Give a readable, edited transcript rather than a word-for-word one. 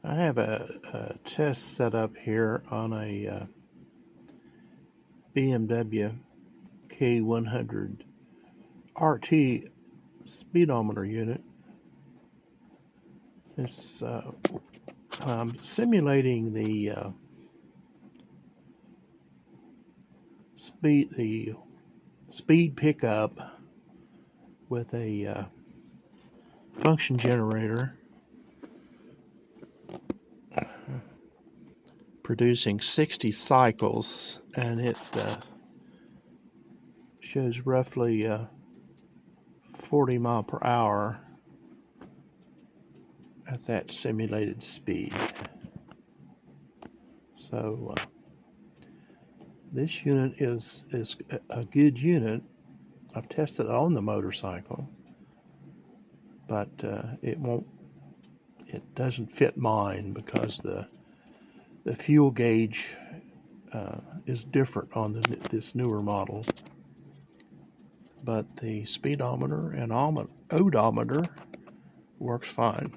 I have a test set up here on a BMW K100 RT speedometer unit. It's simulating the speed pickup with a function generator producing 60 cycles, and it shows roughly 40 mile per hour at that simulated speed. So this unit is a good unit. I've tested it on the motorcycle, but it doesn't fit mine because the fuel gauge is different on this newer model. But the speedometer and odometer works fine.